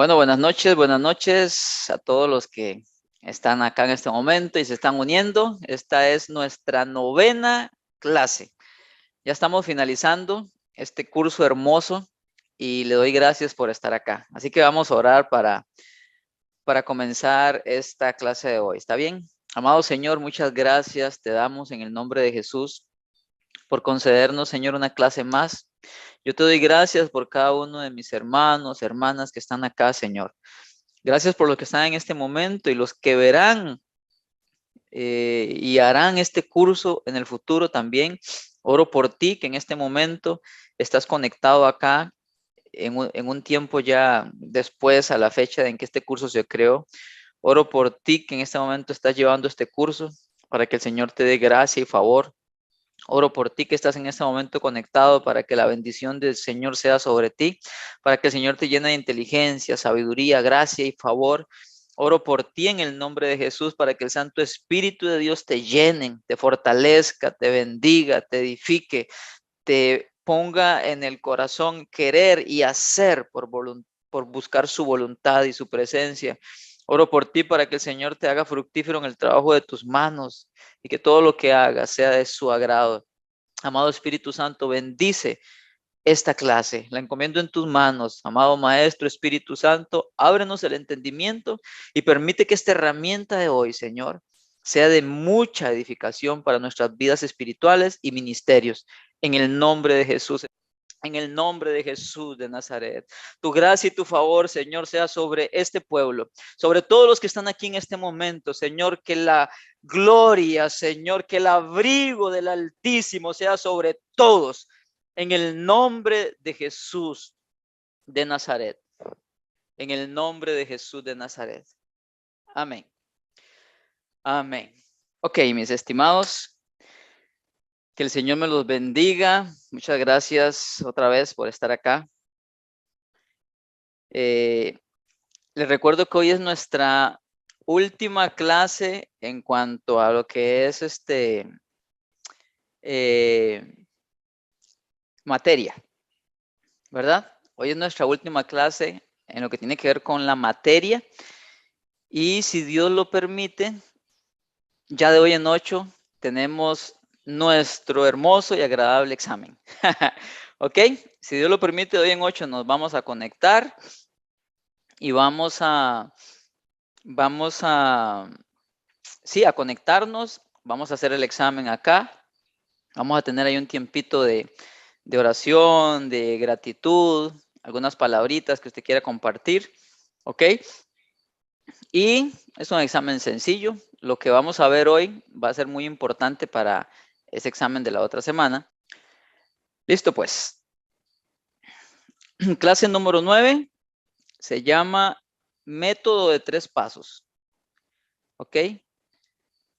Bueno, buenas noches a todos los que están acá en este momento y se están uniendo. Esta es nuestra novena clase. Ya estamos finalizando este curso hermoso y le doy gracias por estar acá. Así que vamos a orar para comenzar esta clase de hoy. ¿Está bien? Amado Señor, muchas gracias te damos en el nombre de Jesús por concedernos, Señor, una clase más. Yo te doy gracias por cada uno de mis hermanos, hermanas que están acá, Señor. Gracias por los que están en este momento y los que verán y harán este curso en el futuro también. Oro por ti que en este momento estás conectado acá en un tiempo ya después a la fecha en que este curso se creó. Oro por ti que en este momento estás llevando este curso para que el Señor te dé gracia y favor. Oro por ti que estás en este momento conectado para que la bendición del Señor sea sobre ti, para que el Señor te llene de inteligencia, sabiduría, gracia y favor. Oro por ti en el nombre de Jesús para que el Santo Espíritu de Dios te llene, te fortalezca, te bendiga, te edifique, te ponga en el corazón querer y hacer por buscar su voluntad y su presencia. Oro por ti para que el Señor te haga fructífero en el trabajo de tus manos y que todo lo que hagas sea de su agrado. Amado Espíritu Santo, bendice esta clase. La encomiendo en tus manos. Amado Maestro Espíritu Santo, ábrenos el entendimiento y permite que esta herramienta de hoy, Señor, sea de mucha edificación para nuestras vidas espirituales y ministerios. En el nombre de Jesús. En el nombre de Jesús de Nazaret, tu gracia y tu favor, Señor, sea sobre este pueblo, sobre todos los que están aquí en este momento, Señor, que la gloria, Señor, que el abrigo del Altísimo sea sobre todos, en el nombre de Jesús de Nazaret, en el nombre de Jesús de Nazaret. Amén. Amén. Ok, mis estimados, que el Señor me los bendiga. Muchas gracias otra vez por estar acá. Les recuerdo que hoy es nuestra última clase en cuanto a lo que es materia, ¿verdad? Hoy es nuestra última clase en lo que tiene que ver con la materia y si Dios lo permite, ya de hoy en 8 tenemos nuestro hermoso y agradable examen. ¿Ok? Si Dios lo permite, de hoy en 8 nos vamos a conectar y vamos a sí, a conectarnos. Vamos a hacer el examen acá. Vamos a tener ahí un tiempito de oración, de gratitud, algunas palabritas que usted quiera compartir. ¿Ok? Y es un examen sencillo. Lo que vamos a ver hoy va a ser muy importante para ese examen de la otra semana. Listo, pues. Clase número 9 se llama método de 3 pasos. ¿Ok?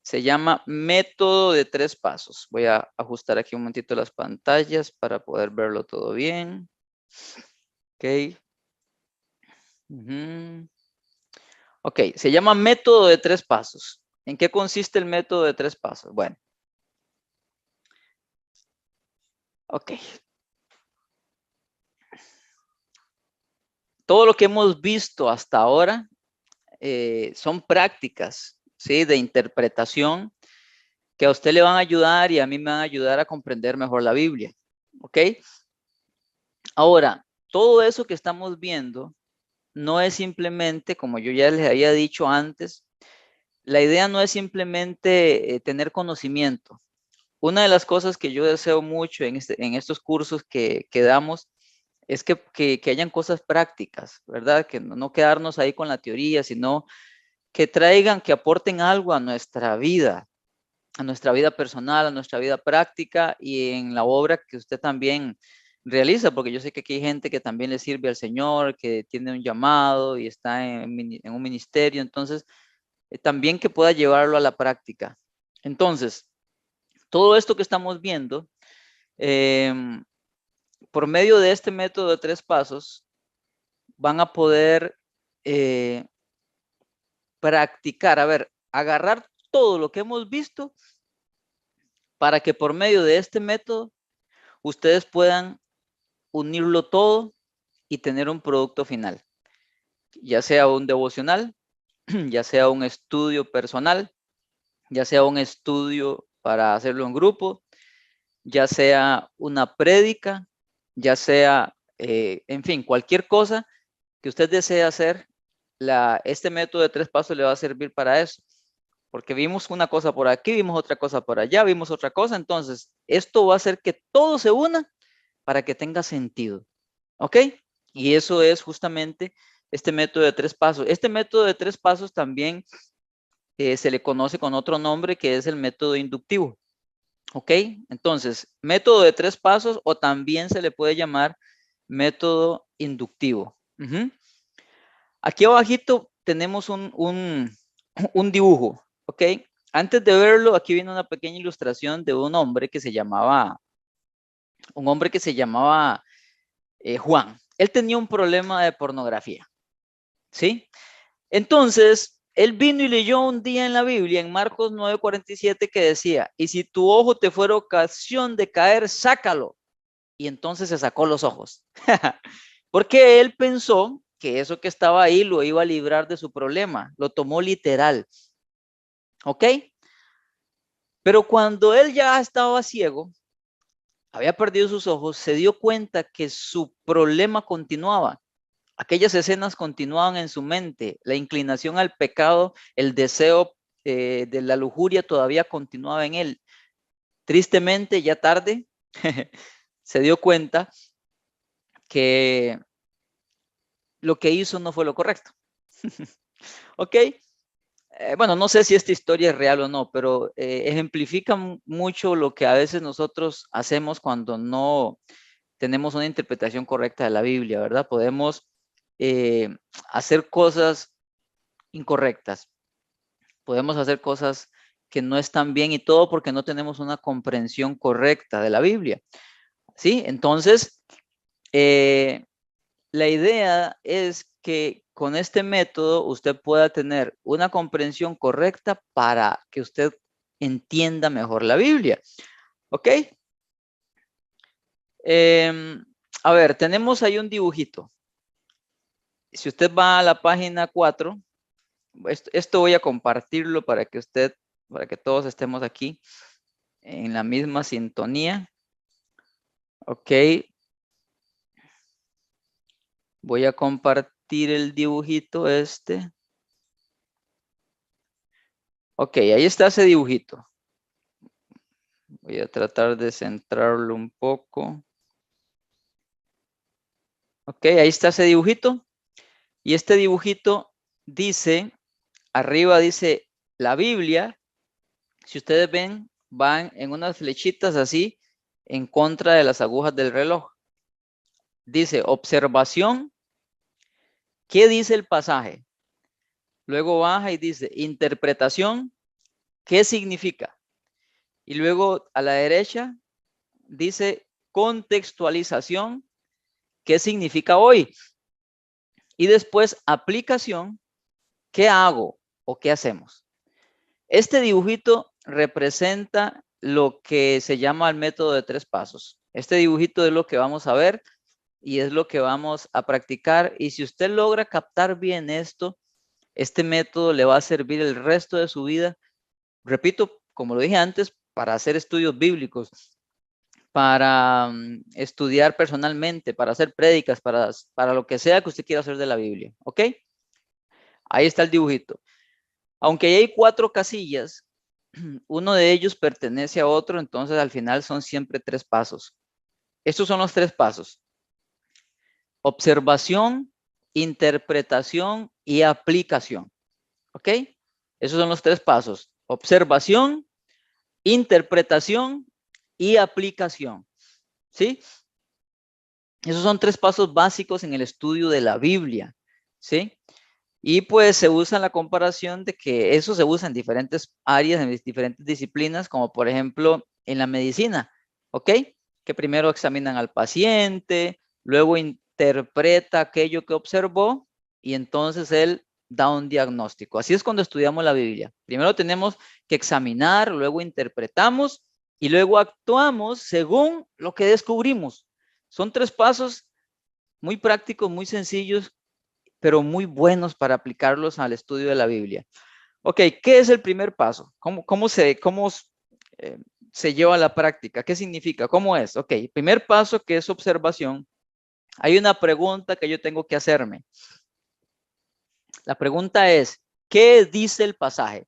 Se llama método de 3 pasos. Voy a ajustar aquí un momentito las pantallas para poder verlo todo bien. Ok. Ok, se llama método de 3 pasos. ¿En qué consiste el método de 3 pasos? Bueno. Ok. Todo lo que hemos visto hasta ahora son prácticas, ¿sí? De interpretación que a usted le van a ayudar y a mí me van a ayudar a comprender mejor la Biblia. ¿Ok? Ahora, todo eso que estamos viendo no es simplemente, como yo ya les había dicho antes, la idea no es simplemente tener conocimiento. Una de las cosas que yo deseo mucho en estos cursos que damos es que hayan cosas prácticas, ¿verdad? Que no quedarnos ahí con la teoría, sino que traigan, que aporten algo a nuestra vida personal, a nuestra vida práctica y en la obra que usted también realiza, porque yo sé que aquí hay gente que también le sirve al Señor, que tiene un llamado y está en un ministerio, entonces también que pueda llevarlo a la práctica. Entonces, todo esto que estamos viendo, por medio de este método de 3 pasos, van a poder practicar, agarrar todo lo que hemos visto para que por medio de este método ustedes puedan unirlo todo y tener un producto final. ya sea un devocional, ya sea un estudio personal, ya sea un estudio para hacerlo en grupo, ya sea una prédica, ya sea, en fin, cualquier cosa que usted desee hacer, este método de 3 pasos le va a servir para eso. Porque vimos una cosa por aquí, vimos otra cosa por allá, vimos otra cosa. Entonces, esto va a hacer que todo se una para que tenga sentido. ¿Ok? Y eso es justamente este método de 3 pasos. Este método de 3 pasos también se le conoce con otro nombre que es el método inductivo. ¿Ok? Entonces, método de 3 pasos o también se le puede llamar método inductivo. Aquí abajito tenemos un dibujo. ¿Ok? Antes de verlo, aquí viene una pequeña ilustración de un hombre que se llamaba Juan. Él tenía un problema de pornografía. ¿Sí? Entonces, él vino y leyó un día en la Biblia, en Marcos 9:47, que decía, y si tu ojo te fuera ocasión de caer, sácalo. Y entonces se sacó los ojos. Porque él pensó que eso que estaba ahí lo iba a librar de su problema. Lo tomó literal. ¿Ok? Pero cuando él ya estaba ciego, había perdido sus ojos, se dio cuenta que su problema continuaba. Aquellas escenas continuaban en su mente, la inclinación al pecado, el deseo de la lujuria todavía continuaba en él. Tristemente, ya tarde, se dio cuenta que lo que hizo no fue lo correcto. ¿Ok? Bueno, no sé si esta historia es real o no, pero ejemplifica mucho lo que a veces nosotros hacemos cuando no tenemos una interpretación correcta de la Biblia, ¿verdad? Podemos hacer cosas incorrectas. Podemos hacer cosas que no están bien y todo porque no tenemos una comprensión correcta de la Biblia. ¿Sí? Entonces, la idea es que con este método usted pueda tener una comprensión correcta para que usted entienda mejor la Biblia. ¿Ok? A ver, tenemos ahí un dibujito. Si usted va a la página 4, esto voy a compartirlo para que todos estemos aquí en la misma sintonía. Ok. Voy a compartir el dibujito este. Ok, ahí está ese dibujito. Voy a tratar de centrarlo un poco. Ok, ahí está ese dibujito. Y este dibujito dice, arriba dice la Biblia. Si ustedes ven, van en unas flechitas así en contra de las agujas del reloj. Dice observación. ¿Qué dice el pasaje? Luego baja y dice interpretación. ¿Qué significa? Y luego a la derecha dice contextualización. ¿Qué significa hoy? Y después aplicación. ¿Qué hago o qué hacemos? Este dibujito representa lo que se llama el método de 3 pasos. Este dibujito es lo que vamos a ver y es lo que vamos a practicar. Y si usted logra captar bien esto, este método le va a servir el resto de su vida. Repito, como lo dije antes, para hacer estudios bíblicos, para estudiar personalmente, para hacer prédicas, para lo que sea que usted quiera hacer de la Biblia. ¿Ok? Ahí está el dibujito. Aunque hay 4 casillas, uno de ellos pertenece a otro, entonces al final son siempre 3 pasos. Estos son los 3 pasos. Observación, interpretación y aplicación. ¿Ok? Esos son los 3 pasos. Observación, interpretación y aplicación. ¿Sí? Esos son 3 pasos básicos en el estudio de la Biblia. ¿Sí? Y pues se usa la comparación de que eso se usa en diferentes áreas, en diferentes disciplinas, como por ejemplo en la medicina, ¿ok? Que primero examinan al paciente, luego interpreta aquello que observó y entonces él da un diagnóstico. Así es cuando estudiamos la Biblia. Primero tenemos que examinar, luego interpretamos y luego actuamos según lo que descubrimos. Son 3 pasos muy prácticos, muy sencillos, pero muy buenos para aplicarlos al estudio de la Biblia. Ok, ¿qué es el primer paso? ¿Cómo se lleva a la práctica? ¿Qué significa? ¿Cómo es? Ok, primer paso, que es observación. Hay una pregunta que yo tengo que hacerme. La pregunta es, ¿qué dice el pasaje?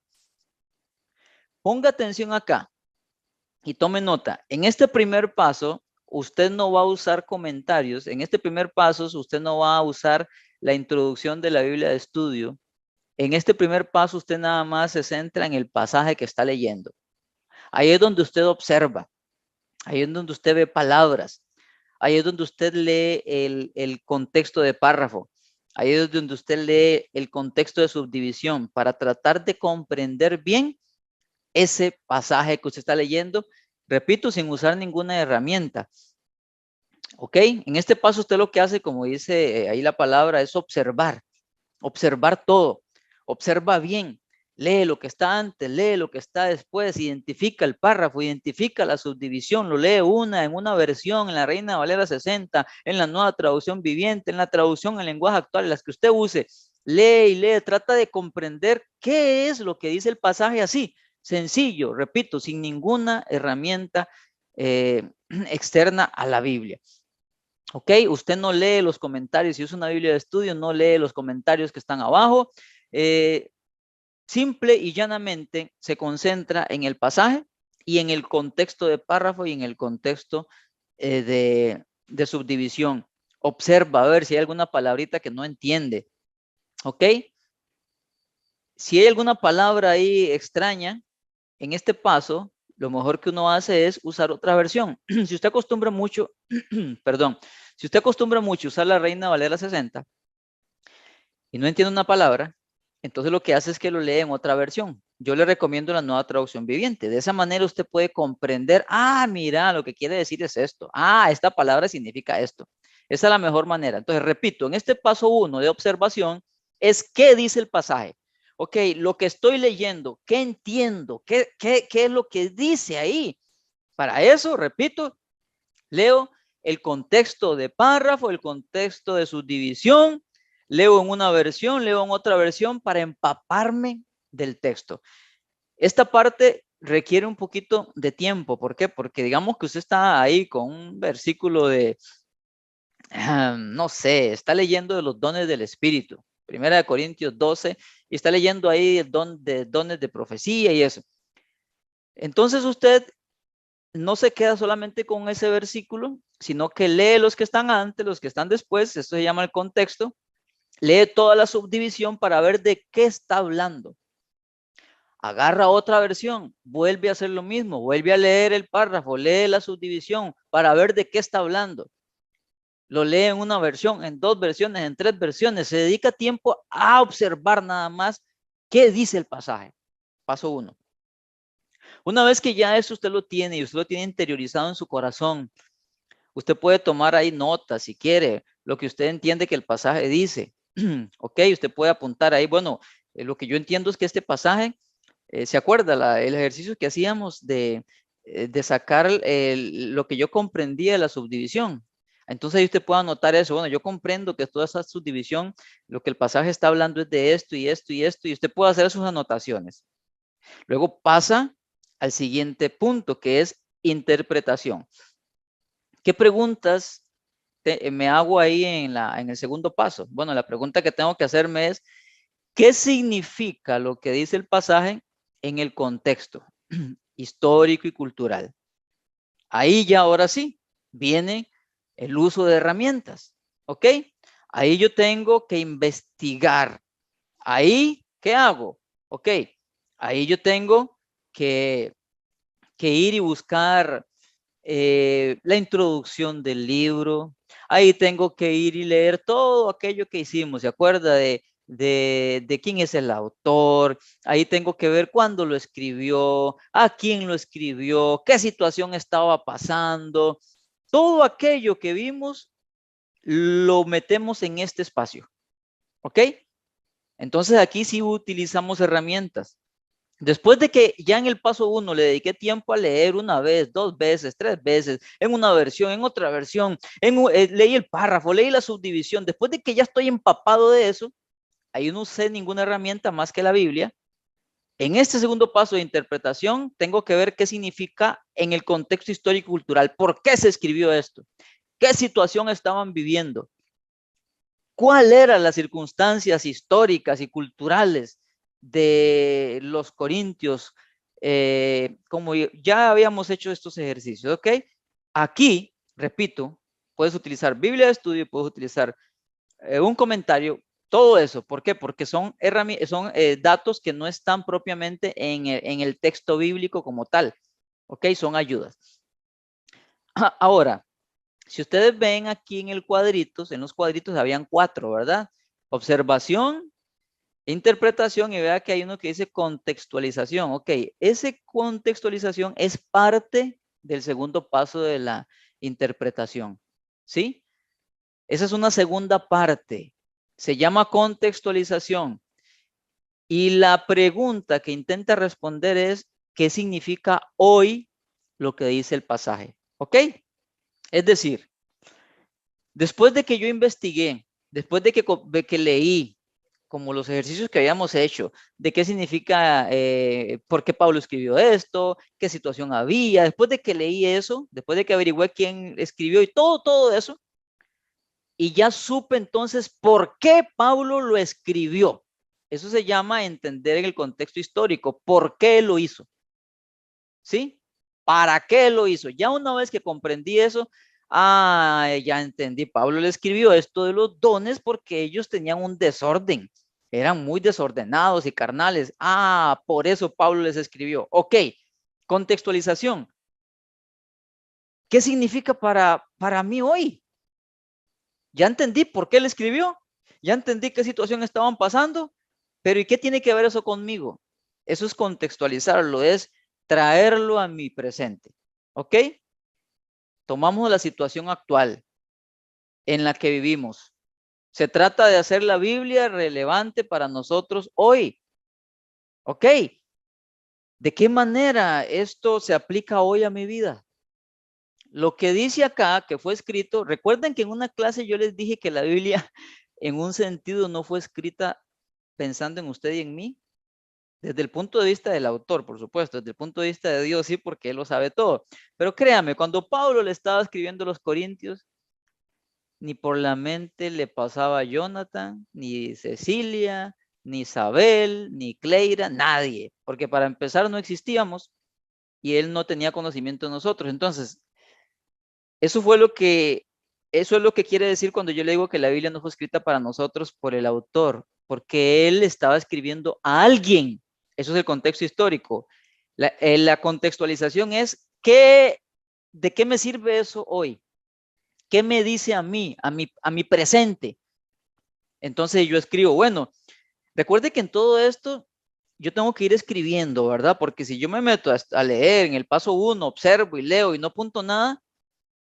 Ponga atención acá y tome nota. En este primer paso, usted no va a usar comentarios. En este primer paso, usted no va a usar la introducción de la Biblia de estudio. En este primer paso, usted nada más se centra en el pasaje que está leyendo. Ahí es donde usted observa. Ahí es donde usted ve palabras. Ahí es donde usted lee el contexto de párrafo. Ahí es donde usted lee el contexto de subdivisión para tratar de comprender bien ese pasaje que usted está leyendo. Repito, sin usar ninguna herramienta. ¿Ok? En este paso usted lo que hace, como dice ahí la palabra, es observar. Observar todo. Observa bien. Lee lo que está antes, lee lo que está después, identifica el párrafo, identifica la subdivisión, lo lee en una versión, en la Reina Valera 60, en la Nueva Traducción Viviente, en la traducción en lenguaje actual, en las que usted use. Lee y lee, trata de comprender qué es lo que dice el pasaje así, sencillo, repito, sin ninguna herramienta externa a la Biblia. ¿Ok? Usted no lee los comentarios. Si usa una Biblia de estudio, no lee los comentarios que están abajo. Simple y llanamente se concentra en el pasaje y en el contexto de párrafo y en el contexto de subdivisión. Observa a ver si hay alguna palabrita que no entiende. ¿Ok? Si hay alguna palabra ahí extraña, en este paso, lo mejor que uno hace es usar otra versión. Si usted acostumbra mucho, perdón, si usted acostumbra mucho usar la Reina Valera 60 y no entiende una palabra, entonces lo que hace es que lo lee en otra versión. Yo le recomiendo la Nueva Traducción Viviente. De esa manera usted puede comprender, mira, lo que quiere decir es esto. Esta palabra significa esto. Esa es la mejor manera. Entonces, repito, en este paso 1 de observación es qué dice el pasaje. Ok, lo que estoy leyendo, ¿qué entiendo? ¿Qué es lo que dice ahí? Para eso, repito, leo el contexto de párrafo, el contexto de subdivisión, leo en una versión, leo en otra versión para empaparme del texto. Esta parte requiere un poquito de tiempo. ¿Por qué? Porque digamos que usted está ahí con un versículo de, no sé, está leyendo de los dones del Espíritu. Primera de Corintios 12, y está leyendo ahí el dones de profecía y eso. Entonces usted no se queda solamente con ese versículo, sino que lee los que están antes, los que están después, esto se llama el contexto, lee toda la subdivisión para ver de qué está hablando. Agarra otra versión, vuelve a hacer lo mismo, vuelve a leer el párrafo, lee la subdivisión para ver de qué está hablando. Lo lee en una versión, en dos versiones, en tres versiones. Se dedica tiempo a observar nada más qué dice el pasaje. Paso 1. Una vez que ya eso usted lo tiene y usted lo tiene interiorizado en su corazón, usted puede tomar ahí notas si quiere, lo que usted entiende que el pasaje dice. Ok, usted puede apuntar ahí, bueno, lo que yo entiendo es que este pasaje, ¿se acuerda el ejercicio que hacíamos de sacar lo que yo comprendía de la subdivisión? Entonces ahí usted puede anotar eso. Bueno, yo comprendo que toda esa subdivisión, lo que el pasaje está hablando es de esto y esto y esto, y usted puede hacer sus anotaciones. Luego pasa al siguiente punto, que es interpretación. ¿Qué preguntas me hago ahí en el segundo paso? Bueno, la pregunta que tengo que hacerme es, ¿qué significa lo que dice el pasaje en el contexto histórico y cultural? Ahí ya ahora sí viene el uso de herramientas, ¿ok? Ahí yo tengo que investigar. Ahí, ¿qué hago? Ok, ahí yo tengo que ir y buscar la introducción del libro. Ahí tengo que ir y leer todo aquello que hicimos, ¿se acuerda de quién es el autor? Ahí tengo que ver cuándo lo escribió, a quién lo escribió, qué situación estaba pasando. Todo aquello que vimos lo metemos en este espacio, ¿ok? Entonces aquí sí utilizamos herramientas. Después de que ya en el paso 1 le dediqué tiempo a leer una vez, 2 veces, 3 veces, en una versión, en otra versión, leí el párrafo, leí la subdivisión, después de que ya estoy empapado de eso, ahí no usé ninguna herramienta más que la Biblia. En este segundo paso de interpretación, tengo que ver qué significa en el contexto histórico-cultural, por qué se escribió esto, qué situación estaban viviendo, cuáles eran las circunstancias históricas y culturales de los corintios, como ya habíamos hecho estos ejercicios, ¿ok? Aquí, repito, puedes utilizar Biblia de estudio, puedes utilizar un comentario, todo eso. ¿Por qué? Porque son datos que no están propiamente en el texto bíblico como tal, ¿ok? Son ayudas. Ahora, si ustedes ven aquí en los cuadritos habían 4, ¿verdad? Observación, interpretación, y vea que hay uno que dice contextualización. Ok, esa contextualización es parte del segundo paso de la interpretación, ¿sí? Esa es una segunda parte. Se llama contextualización. Y la pregunta que intenta responder es, ¿qué significa hoy lo que dice el pasaje? ¿Ok? Es decir, después de que yo investigué, después de que leí, como los ejercicios que habíamos hecho, de qué significa, por qué Pablo escribió esto, qué situación había, después de que leí eso, después de que averigüé quién escribió y todo eso, y ya supe entonces por qué Pablo lo escribió. Eso se llama entender en el contexto histórico, por qué lo hizo, ¿sí? ¿Para qué lo hizo? Ya una vez que comprendí eso, ya entendí, Pablo le escribió esto de los dones porque ellos tenían un desorden, eran muy desordenados y carnales. Por eso Pablo les escribió. Ok, contextualización. ¿Qué significa para mí hoy? Ya entendí por qué le escribió, ya entendí qué situación estaban pasando, pero ¿y qué tiene que ver eso conmigo? Eso es contextualizarlo, es traerlo a mi presente. ¿Ok? Tomamos la situación actual en la que vivimos. Se trata de hacer la Biblia relevante para nosotros hoy. ¿Ok? ¿De qué manera esto se aplica hoy a mi vida? Lo que dice acá, que fue escrito, recuerden que en una clase yo les dije que la Biblia en un sentido no fue escrita pensando en usted y en mí, desde el punto de vista del autor, por supuesto, desde el punto de vista de Dios, sí, porque Él lo sabe todo. Pero créame, cuando Pablo le estaba escribiendo a los Corintios, ni por la mente le pasaba a Jonathan, ni Cecilia, ni Isabel, ni Cleira, nadie, porque para empezar no existíamos y Él no tenía conocimiento de nosotros. Entonces, eso es lo que quiere decir cuando yo le digo que la Biblia no fue escrita para nosotros por el autor, porque él estaba escribiendo a alguien. Eso es el contexto histórico. La contextualización es ¿de qué me sirve eso hoy? ¿Qué me dice a mi presente? Entonces yo escribo, bueno, recuerde que en todo esto yo tengo que ir escribiendo, ¿verdad? Porque si yo me meto a leer en el paso 1, observo y leo y no apunto nada,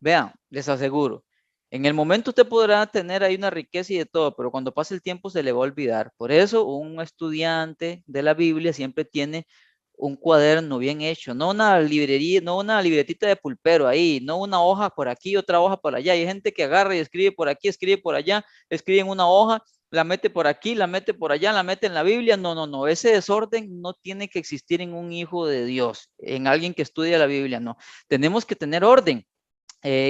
vean, les aseguro, en el momento usted podrá tener ahí una riqueza y de todo, pero cuando pase el tiempo se le va a olvidar. Por eso un estudiante de la Biblia siempre tiene un cuaderno bien hecho, no una librería, no una libretita de pulpero ahí, no una hoja por aquí, otra hoja por allá. Hay gente que agarra y escribe por aquí, escribe por allá, escribe en una hoja, la mete por aquí, la mete por allá, la mete en la Biblia. No, no, no, ese desorden no tiene que existir en un hijo de Dios, en alguien que estudia la Biblia, no. Tenemos que tener orden.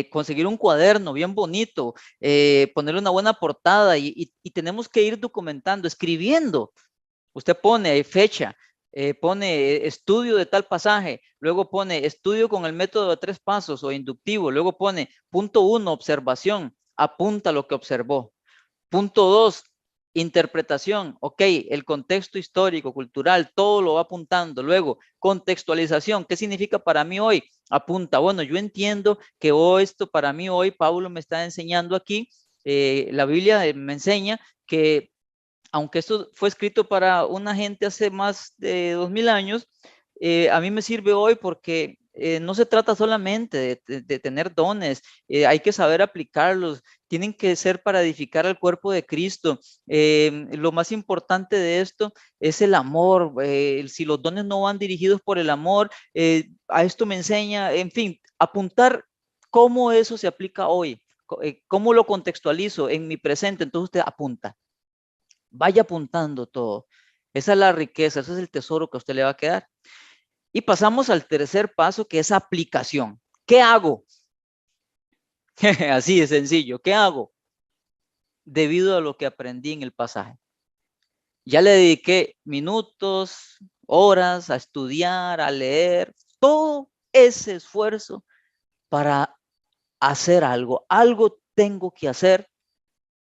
Conseguir un cuaderno bien bonito, ponerle una buena portada y tenemos que ir documentando, escribiendo. Usted pone fecha, pone estudio de tal pasaje, luego pone estudio con el método de 3 pasos o inductivo, luego pone punto 1, observación, apunta lo que observó. Punto 2, interpretación. Ok, el contexto histórico, cultural, todo lo va apuntando. Luego, contextualización. ¿Qué significa para mí hoy? Apunta. Bueno, yo entiendo que esto para mí hoy, Pablo me está enseñando aquí, la Biblia me enseña que aunque esto fue escrito para una gente hace más de 2000 años, a mí me sirve hoy porque no se trata solamente de tener dones, hay que saber aplicarlos, tienen que ser para edificar al cuerpo de Cristo. Lo más importante de esto es el amor. Si los dones no van dirigidos por el amor, a esto me enseña, en fin, apuntar cómo eso se aplica hoy, cómo lo contextualizo en mi presente. Entonces usted apunta, vaya apuntando todo. Esa es la riqueza, ese es el tesoro que a usted le va a quedar. Y pasamos al tercer paso, que es aplicación. ¿Qué hago? Así de sencillo. ¿Qué hago? Debido a lo que aprendí en el pasaje. Ya le dediqué minutos, horas a estudiar, a leer, todo ese esfuerzo para hacer algo. Algo tengo que hacer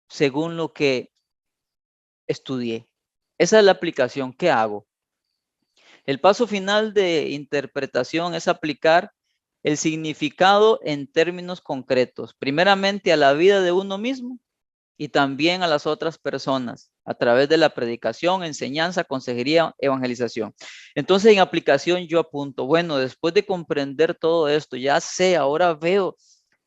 según lo que estudié. Esa es la aplicación. ¿Qué hago? El paso final de interpretación es aplicar el significado en términos concretos, primeramente a la vida de uno mismo y también a las otras personas, a través de la predicación, enseñanza, consejería, evangelización. Entonces, en aplicación yo apunto, bueno, después de comprender todo esto, ya sé, ahora veo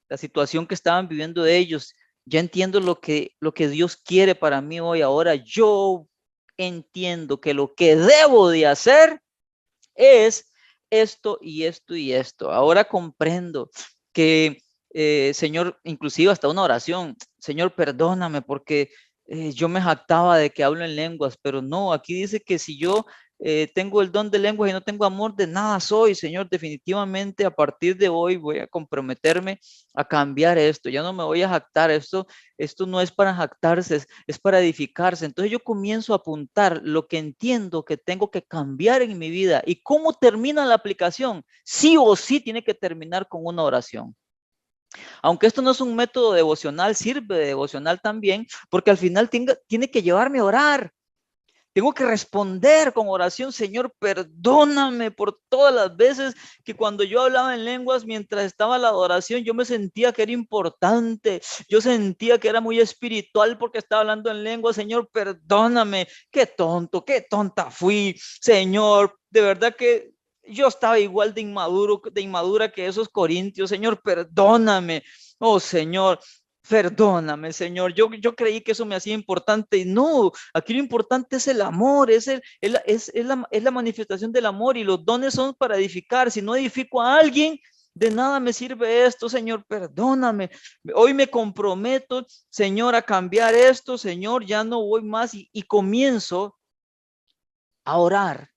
la situación que estaban viviendo ellos, ya entiendo lo que Dios quiere para mí hoy, ahora yo entiendo que lo que debo de hacer es esto y esto y esto. Ahora comprendo que, Señor, inclusive hasta una oración, Señor, perdóname porque yo me jactaba de que hablo en lenguas, pero no, aquí dice que si yo tengo el don de lenguas y no tengo amor, de nada soy, Señor. Definitivamente a partir de hoy voy a comprometerme a cambiar esto. Ya no me voy a jactar. Esto no es para jactarse, es para edificarse. Entonces yo comienzo a apuntar lo que entiendo que tengo que cambiar en mi vida. ¿Y cómo termina la aplicación? Sí o sí tiene que terminar con una oración. Aunque esto no es un método devocional, sirve de devocional también, porque al final tiene que llevarme a orar. Tengo que responder con oración, Señor, perdóname por todas las veces que cuando yo hablaba en lenguas mientras estaba la adoración, yo me sentía que era importante, yo sentía que era muy espiritual porque estaba hablando en lenguas. Señor, perdóname, qué tonto, qué tonta fui, Señor, de verdad que yo estaba igual de inmadura que esos corintios. Señor, perdóname, oh Señor. Perdóname, Señor. Yo creí que eso me hacía importante y no, aquí lo importante es el amor, es la manifestación del amor, y los dones son para edificar. Si no edifico a alguien, de nada me sirve esto. Señor, perdóname. Hoy me comprometo, Señor, a cambiar esto. Señor, ya no voy más, y comienzo a orar,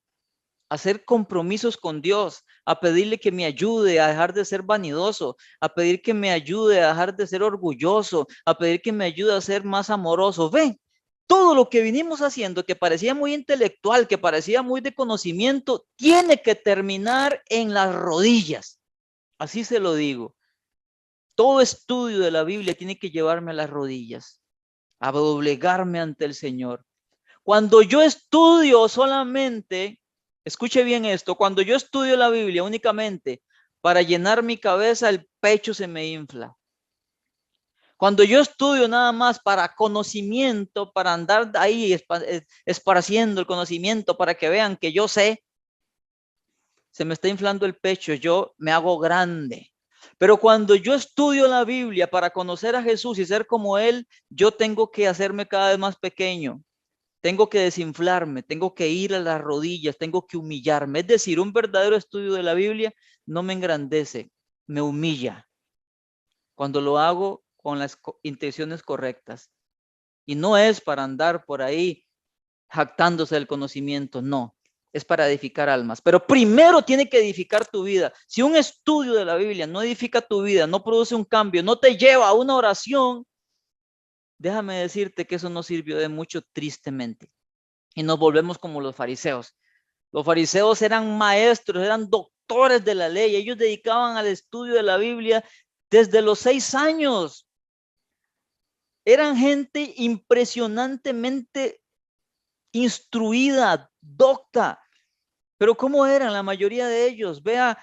a hacer compromisos con Dios, a pedirle que me ayude a dejar de ser vanidoso, a pedir que me ayude a dejar de ser orgulloso, a pedir que me ayude a ser más amoroso. Ven, todo lo que vinimos haciendo, que parecía muy intelectual, que parecía muy de conocimiento, tiene que terminar en las rodillas. Así se lo digo. Todo estudio de la Biblia tiene que llevarme a las rodillas, a doblegarme ante el Señor. Cuando yo estudio solamente, escuche bien esto, cuando yo estudio la Biblia únicamente para llenar mi cabeza, el pecho se me infla. Cuando yo estudio nada más para conocimiento, para andar ahí esparciendo el conocimiento para que vean que yo sé, se me está inflando el pecho, yo me hago grande. Pero cuando yo estudio la Biblia para conocer a Jesús y ser como Él, yo tengo que hacerme cada vez más pequeño. Tengo que desinflarme, tengo que ir a las rodillas, tengo que humillarme. Es decir, un verdadero estudio de la Biblia no me engrandece, me humilla cuando lo hago con las intenciones correctas. Y no es para andar por ahí jactándose del conocimiento, no. Es para edificar almas. Pero primero tiene que edificar tu vida. Si un estudio de la Biblia no edifica tu vida, no produce un cambio, no te lleva a una oración, déjame decirte que eso no sirvió de mucho, tristemente. Y nos volvemos como los fariseos. Los fariseos eran maestros, eran doctores de la ley. Ellos dedicaban al estudio de la Biblia desde los 6 años. Eran gente impresionantemente instruida, docta. Pero ¿cómo eran la mayoría de ellos? Vea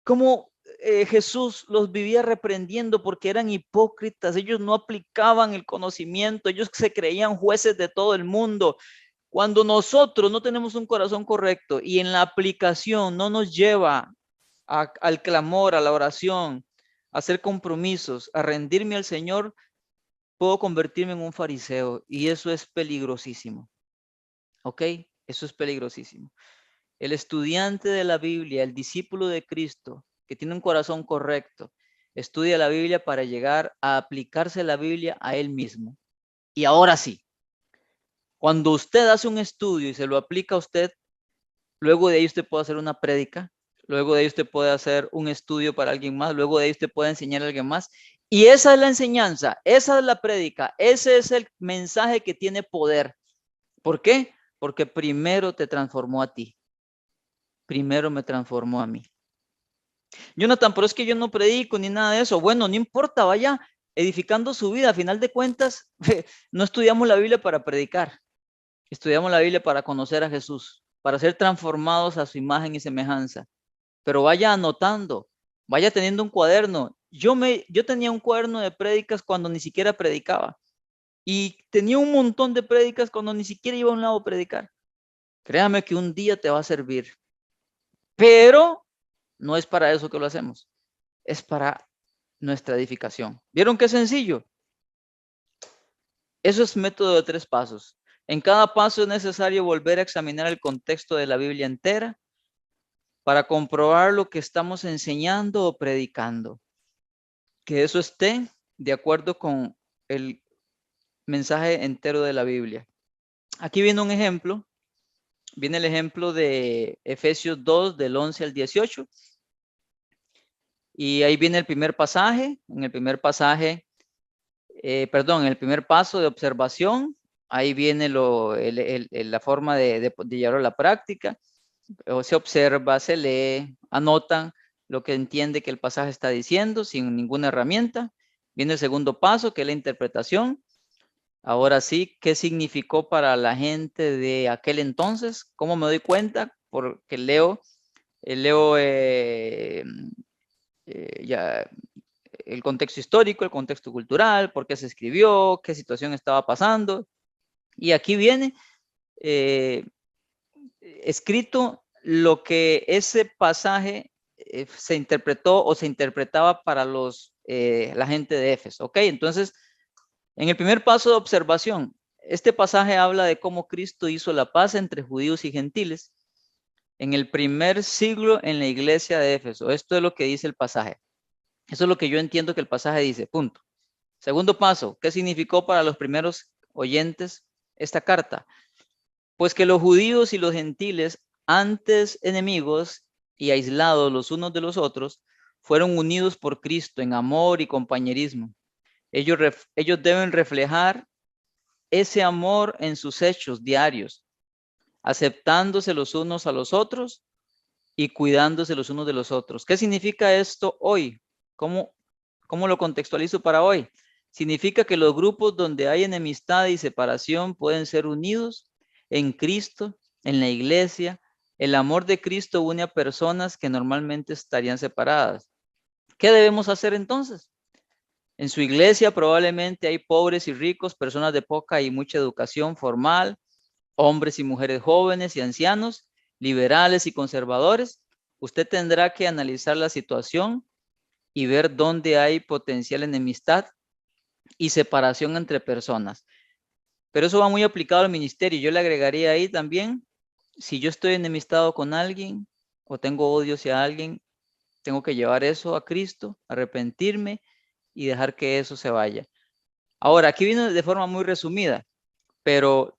cómo Jesús los vivía reprendiendo porque eran hipócritas. Ellos no aplicaban el conocimiento. Ellos se creían jueces de todo el mundo. Cuando nosotros no tenemos un corazón correcto y en la aplicación no nos lleva al clamor, a la oración, a hacer compromisos, a rendirme al Señor, puedo convertirme en un fariseo y eso es peligrosísimo. ¿Ok? Eso es peligrosísimo. El estudiante de la Biblia, el discípulo de Cristo, que tiene un corazón correcto, estudia la Biblia para llegar a aplicarse la Biblia a él mismo. Y ahora sí, cuando usted hace un estudio y se lo aplica a usted, luego de ahí usted puede hacer una prédica, luego de ahí usted puede hacer un estudio para alguien más, luego de ahí usted puede enseñar a alguien más. Y esa es la enseñanza, esa es la prédica, ese es el mensaje que tiene poder. ¿Por qué? Porque primero te transformó a ti. Primero me transformó a mí. Jonathan, pero es que yo no predico ni nada de eso. Bueno, no importa, vaya edificando su vida. A final de cuentas, no estudiamos la Biblia para predicar. Estudiamos la Biblia para conocer a Jesús, para ser transformados a su imagen y semejanza. Pero vaya anotando, vaya teniendo un cuaderno. Yo tenía un cuaderno de prédicas cuando ni siquiera predicaba. Y tenía un montón de prédicas cuando ni siquiera iba a un lado a predicar. Créame que un día te va a servir. Pero no es para eso que lo hacemos. Es para nuestra edificación. ¿Vieron qué sencillo? Eso es método de 3 pasos. En cada paso es necesario volver a examinar el contexto de la Biblia entera para comprobar lo que estamos enseñando o predicando. Que eso esté de acuerdo con el mensaje entero de la Biblia. Aquí viene un ejemplo. Viene el ejemplo de Efesios 2, del 11 al 18. Y ahí viene el primer pasaje. En el primer pasaje, en el primer paso de observación, ahí viene la forma de llevarlo a la práctica. O se observa, se lee, anotan lo que entiende que el pasaje está diciendo sin ninguna herramienta. Viene el segundo paso, que es la interpretación. Ahora sí, ¿qué significó para la gente de aquel entonces? ¿Cómo me doy cuenta? Porque leo ya el contexto histórico, el contexto cultural, por qué se escribió, qué situación estaba pasando. Y aquí viene escrito lo que ese pasaje se interpretó o se interpretaba para la gente de Éfeso. ¿Ok? Entonces, en el primer paso de observación, este pasaje habla de cómo Cristo hizo la paz entre judíos y gentiles en el primer siglo en la iglesia de Éfeso. Esto es lo que dice el pasaje. Eso es lo que yo entiendo que el pasaje dice, punto. Segundo paso, ¿qué significó para los primeros oyentes esta carta? Pues que los judíos y los gentiles, antes enemigos y aislados los unos de los otros, fueron unidos por Cristo en amor y compañerismo. Ellos deben reflejar ese amor en sus hechos diarios, aceptándose los unos a los otros y cuidándose los unos de los otros. ¿Qué significa esto hoy? ¿Cómo lo contextualizo para hoy? Significa que los grupos donde hay enemistad y separación pueden ser unidos en Cristo, en la iglesia. El amor de Cristo une a personas que normalmente estarían separadas. ¿Qué debemos hacer entonces? En su iglesia probablemente hay pobres y ricos, personas de poca y mucha educación formal, hombres y mujeres jóvenes y ancianos, liberales y conservadores. Usted tendrá que analizar la situación y ver dónde hay potencial enemistad y separación entre personas. Pero eso va muy aplicado al ministerio. Yo le agregaría ahí también, si yo estoy enemistado con alguien o tengo odio hacia alguien, tengo que llevar eso a Cristo, arrepentirme y dejar que eso se vaya. Ahora, aquí viene de forma muy resumida, pero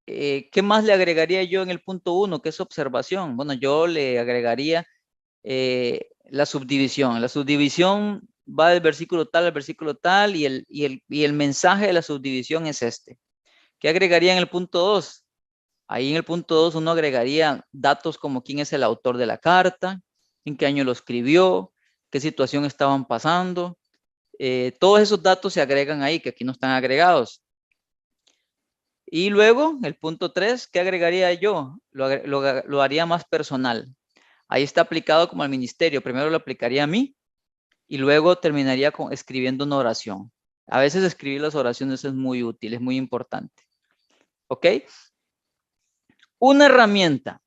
¿qué más le agregaría yo en el punto 1, que es observación? Bueno, yo le agregaría la subdivisión. La subdivisión va del versículo tal al versículo tal y el mensaje de la subdivisión es este. ¿Qué agregaría en el punto 2? Ahí en el punto 2 uno agregaría datos como quién es el autor de la carta, en qué año lo escribió, qué situación estaban pasando. Todos esos datos se agregan ahí, que aquí no están agregados. Y luego, el punto 3, ¿qué agregaría yo? Lo haría más personal. Ahí está aplicado como al ministerio. Primero lo aplicaría a mí y luego terminaría escribiendo una oración. A veces escribir las oraciones es muy útil, es muy importante. ¿Ok? Una herramienta.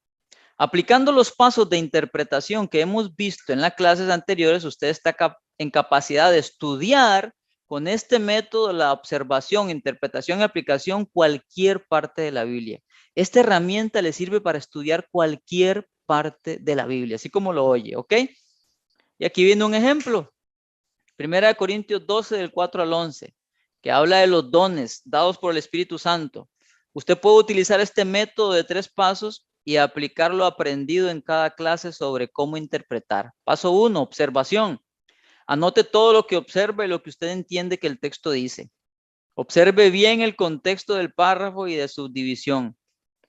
Aplicando los pasos de interpretación que hemos visto en las clases anteriores, usted está en capacidad de estudiar con este método, la observación, interpretación y aplicación, cualquier parte de la Biblia. Esta herramienta le sirve para estudiar cualquier parte de la Biblia, así como lo oye, ¿ok? Y aquí viene un ejemplo. 1 Corintios 12, del 4 al 11, que habla de los dones dados por el Espíritu Santo. Usted puede utilizar este método de 3 pasos y aplicar lo aprendido en cada clase sobre cómo interpretar. Paso 1, observación. Anote todo lo que observa y lo que usted entiende que el texto dice. Observe bien el contexto del párrafo y de subdivisión.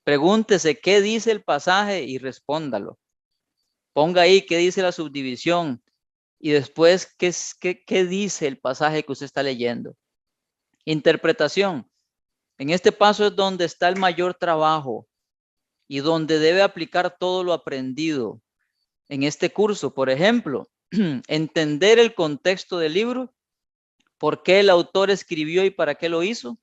Pregúntese qué dice el pasaje y respóndalo. Ponga ahí qué dice la subdivisión y después qué dice el pasaje que usted está leyendo. Interpretación. En este paso es donde está el mayor trabajo y donde debe aplicar todo lo aprendido en este curso. Por ejemplo, entender el contexto del libro, por qué el autor escribió y para qué lo hizo.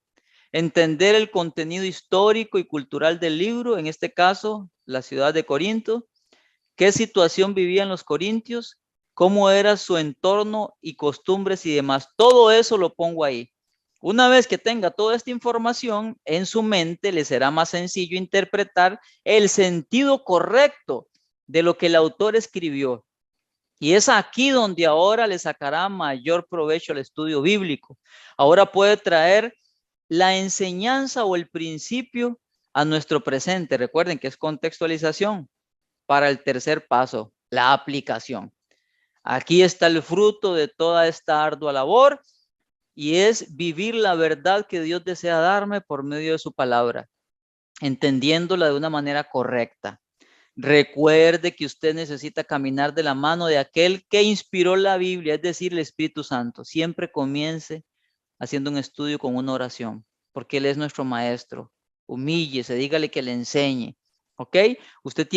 Entender el contenido histórico y cultural del libro, en este caso, la ciudad de Corinto. ¿Qué situación vivían los corintios? ¿Cómo era su entorno y costumbres y demás? Todo eso lo pongo ahí. Una vez que tenga toda esta información en su mente, le será más sencillo interpretar el sentido correcto de lo que el autor escribió. Y es aquí donde ahora le sacará mayor provecho al estudio bíblico. Ahora puede traer la enseñanza o el principio a nuestro presente. Recuerden que es contextualización. Para el tercer paso, la aplicación. Aquí está el fruto de toda esta ardua labor y es vivir la verdad que Dios desea darme por medio de su palabra, entendiéndola de una manera correcta. Recuerde que usted necesita caminar de la mano de aquel que inspiró la Biblia, es decir, el Espíritu Santo. Siempre comience haciendo un estudio con una oración, porque Él es nuestro maestro. Humíllese, dígale que le enseñe, ¿ok? Usted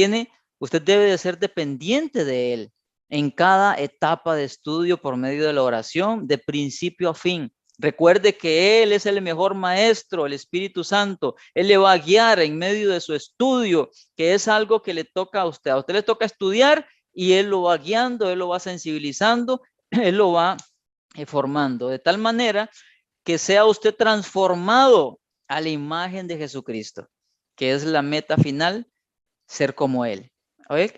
debe de ser dependiente de Él en cada etapa de estudio por medio de la oración, de principio a fin. Recuerde que Él es el mejor maestro, el Espíritu Santo. Él le va a guiar en medio de su estudio, que es algo que le toca a usted. A usted le toca estudiar y Él lo va guiando, Él lo va sensibilizando, Él lo va formando de tal manera que sea usted transformado a la imagen de Jesucristo, que es la meta final, ser como Él.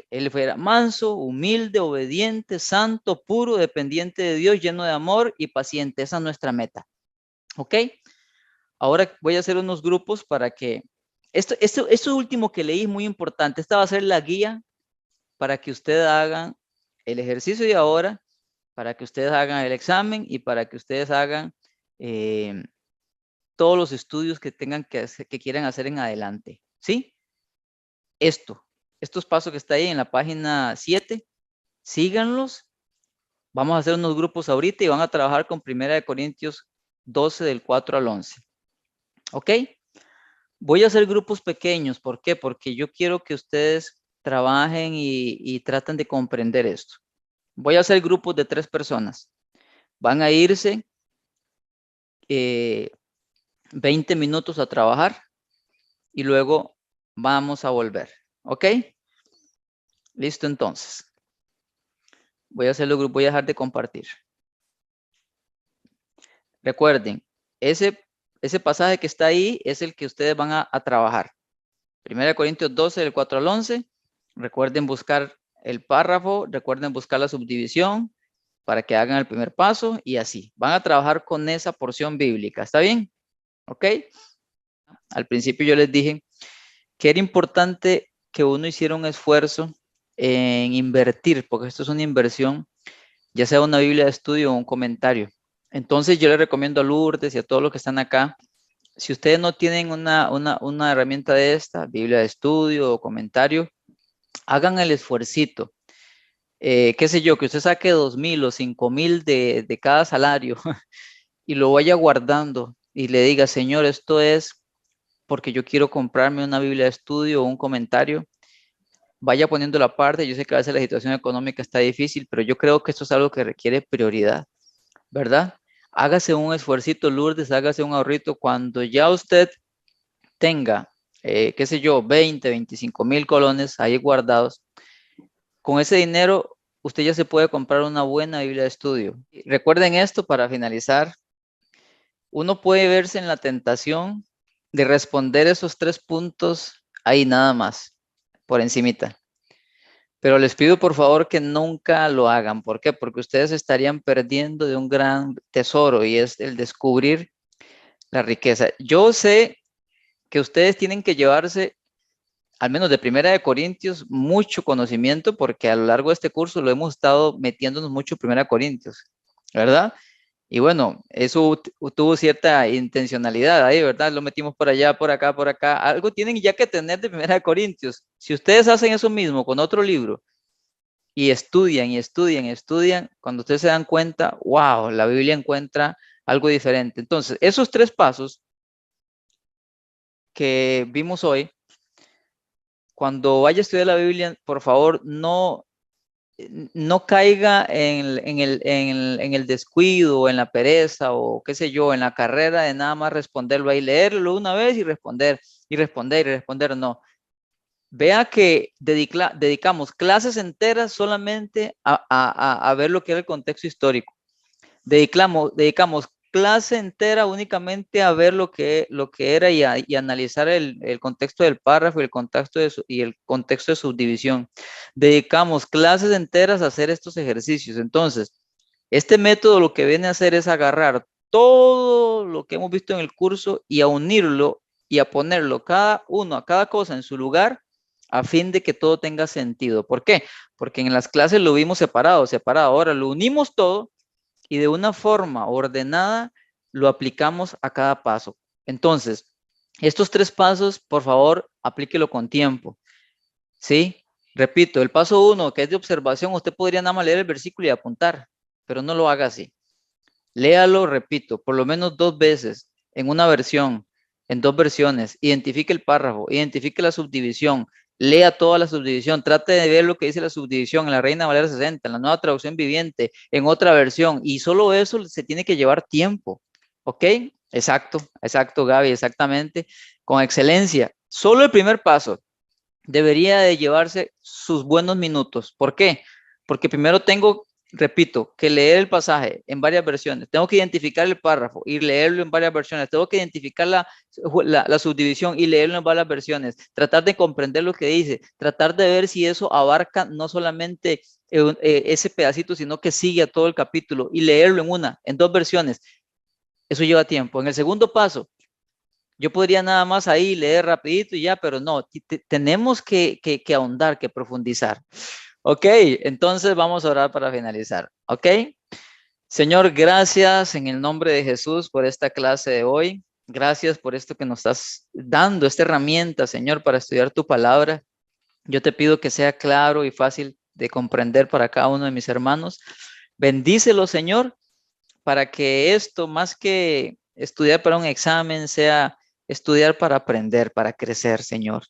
Él fuera manso, humilde, obediente, santo, puro, dependiente de Dios, lleno de amor y paciente. Esa es nuestra meta. ¿Ok? Ahora voy a hacer unos grupos para que... Esto último que leí es muy importante. Esta va a ser la guía para que ustedes hagan el ejercicio de ahora, para que ustedes hagan el examen y para que ustedes hagan todos los estudios que tengan que hacer, que quieran hacer en adelante. ¿Sí? Estos pasos que está ahí en la página 7, síganlos. Vamos a hacer unos grupos ahorita y van a trabajar con 1 Corintios 12 del 4 al 11. ¿Ok? Voy a hacer grupos pequeños. ¿Por qué? Porque yo quiero que ustedes trabajen y traten de comprender esto. Voy a hacer grupos de 3 personas. Van a irse 20 minutos a trabajar y luego vamos a volver. ¿Ok? Listo, entonces. Voy a hacerlo grupo, voy a dejar de compartir. Recuerden, ese pasaje que está ahí es el que ustedes van a trabajar. 1 Corintios 12, del 4 al 11. Recuerden buscar el párrafo, recuerden buscar la subdivisión para que hagan el primer paso y así. Van a trabajar con esa porción bíblica. ¿Está bien? ¿Ok? Al principio yo les dije que era importante que uno hiciera un esfuerzo en invertir, porque esto es una inversión, ya sea una Biblia de estudio o un comentario. Entonces yo les recomiendo a Lourdes y a todos los que están acá, si ustedes no tienen una herramienta de esta, Biblia de estudio o comentario, hagan el esfuercito. Qué sé yo, que usted saque 2,000 o 5,000 de cada salario y lo vaya guardando y le diga, Señor, esto es porque yo quiero comprarme una Biblia de estudio o un comentario. Vaya poniendo la parte. Yo sé que a veces la situación económica está difícil, pero yo creo que esto es algo que requiere prioridad, ¿verdad? Hágase un esfuercito, Lourdes, hágase un ahorrito cuando ya usted tenga, qué sé yo, 20, 25,000 colones ahí guardados. Con ese dinero, usted ya se puede comprar una buena Biblia de estudio. Recuerden esto para finalizar. uno puede verse en la tentación de responder esos 3 puntos ahí nada más, por encimita. Pero les pido por favor que nunca lo hagan. ¿Por qué? Porque ustedes estarían perdiendo de un gran tesoro y es el descubrir la riqueza. Yo sé que ustedes tienen que llevarse, al menos de Primera de Corintios, mucho conocimiento porque a lo largo de este curso lo hemos estado metiéndonos mucho en Primera de Corintios, ¿verdad? Y bueno, eso tuvo cierta intencionalidad ahí, ¿verdad? Lo metimos por allá, por acá, por acá. Algo tienen ya que tener de Primera de Corintios. Si ustedes hacen eso mismo con otro libro y estudian y estudian y estudian, cuando ustedes se dan cuenta, wow, la Biblia encuentra algo diferente. Entonces, esos 3 pasos que vimos hoy, cuando vaya a estudiar la Biblia, por favor, no caiga en el descuido, en la pereza o qué sé yo, en la carrera de nada más responderlo ahí, leerlo una vez y responder, y responder, y responder. No. Vea que dedicamos clases enteras solamente a ver lo que era el contexto histórico. Dedicamos clase entera únicamente a ver lo que era y analizar el contexto del párrafo y el contexto de subdivisión. Dedicamos clases enteras a hacer estos ejercicios. Entonces, este método lo que viene a hacer es agarrar todo lo que hemos visto en el curso y a unirlo y a ponerlo cada cosa en su lugar a fin de que todo tenga sentido. ¿Por qué? Porque en las clases lo vimos separado. Ahora lo unimos todo y de una forma ordenada lo aplicamos a cada paso. Entonces, estos 3 pasos, por favor, aplíquelo con tiempo. ¿Sí? Repito, el paso 1, que es de observación, usted podría nada más leer el versículo y apuntar, pero no lo haga así. Léalo, repito, por lo menos 2 veces en una versión, en 2 versiones. Identifique el párrafo, identifique la subdivisión, lea toda la subdivisión, trate de ver lo que dice la subdivisión en la Reina Valera 60, en la Nueva Traducción Viviente, en otra versión, y solo eso se tiene que llevar tiempo, ¿ok? Exacto, Gaby, exactamente, con excelencia. Solo el primer paso debería de llevarse sus buenos minutos. ¿Por qué? Porque primero tengo, repito, que leer el pasaje en varias versiones. Tengo que identificar el párrafo y leerlo en varias versiones. Tengo que identificar la subdivisión y leerlo en varias versiones. Tratar de comprender lo que dice. Tratar de ver si eso abarca no solamente ese pedacito, sino que sigue a todo el capítulo y leerlo en 2 versiones. Eso lleva tiempo. En el segundo paso, yo podría nada más ahí leer rapidito y ya, pero no, tenemos que ahondar, que profundizar. Ok, entonces vamos a orar para finalizar. Ok, Señor, gracias en el nombre de Jesús por esta clase de hoy. Gracias por esto que nos estás dando, esta herramienta, Señor, para estudiar tu palabra. Yo te pido que sea claro y fácil de comprender para cada uno de mis hermanos. Bendícelo, Señor, para que esto, más que estudiar para un examen, sea estudiar para aprender, para crecer, Señor.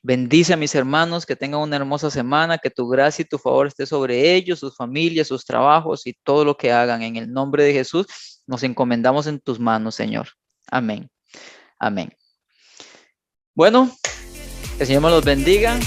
Bendice a mis hermanos, que tengan una hermosa semana, que tu gracia y tu favor esté sobre ellos, sus familias, sus trabajos y todo lo que hagan. En el nombre de Jesús, nos encomendamos en tus manos, Señor. Amén. Amén. Bueno, que el Señor me los bendiga.